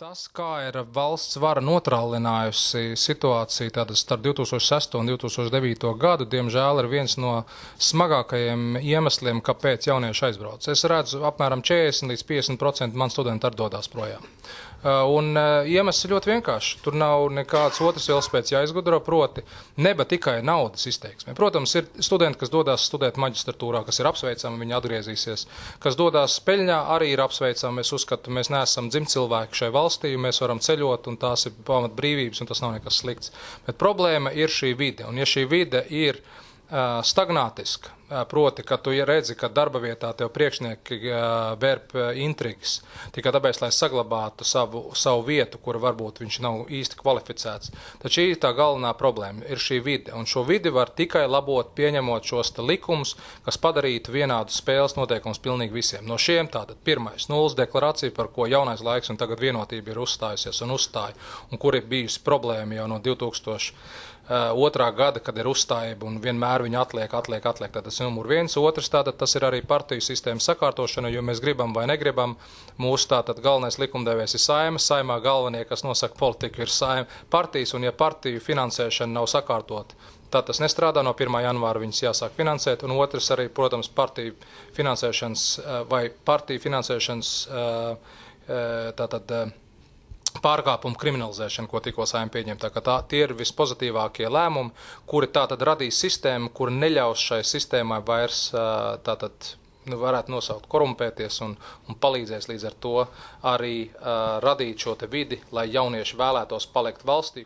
Tas, kā ir valsts vara notrālinājusi situāciju starp 2006 un 2009 gadu, diemžēl ir viens no smagākajiem iemesliem, kāpēc jaunieši aizbrauc. Es redzu, apmēram 40 līdz 50% man studenti arī dodās projām. Un iemesls ir ļoti vienkārši. Tur nav nekāds otrs velospēds jāizgudro, proti neba tikai naudas izteiksmē. Protams, ir studenti, kas dodās studēt maģistratūrā, kas ir apsveicami, viņi atgriezīsies. Kas dodās peļņā, arī ir apsveicami. Es uzskatu, mēs neesam dzimtcilvēki šai valstī, mēs varam ceļot, un tās ir pamat brīvības, un tas nav nekas slikts. Bet problēma ir šī vide, un ja šī vide ir stagnātiska, proti, ka tu redzi, ka darba vietā tev priekšnieki vērp intrigas, tikai tāpēc, lai saglabātu savu vietu, kura varbūt viņš nav īsti kvalificēts. Tad šī ir tā galvenā problēma, ir šī vide, un šo vidi var tikai labot, pieņemot šos likumus, kas padarītu vienādu spēles noteikumus pilnīgi visiem. No šiem tātad pirmais nulles deklarācija, par ko jaunais laiks un tagad vienotība ir uzstājusies un uzstāja, un kur ir bijusi problēma jau no 2002. Gada, kad ir uzstājība un vienmēr viņa atliek. Tad tas ir numur viens. Otrs, tātad tas ir arī partiju sistēmas sakārtošana, jo mēs gribam vai negribam. Mūsu tātad galvenais likumdevējs ir Saima. Saimā galvenie, kas nosaka politiku, ir Saima partijas, un ja partiju finansēšana nav sakārtota, tad tas nestrādā. No 1. janvāra viņas jāsāk finansēt. Un otrs arī, protams, partiju finansēšanas tātad pārkāpumu kriminalizēšanu, ko tikko Saeima pieņem. Tie ir vispozitīvākie lēmumi, kuri tātad radīs sistēmu, kuri neļaus šai sistēmai vairs varētu nosaukt korumpēties un palīdzēs līdz ar to arī radīt šo te vidi, lai jaunieši vēlētos palikt valstī.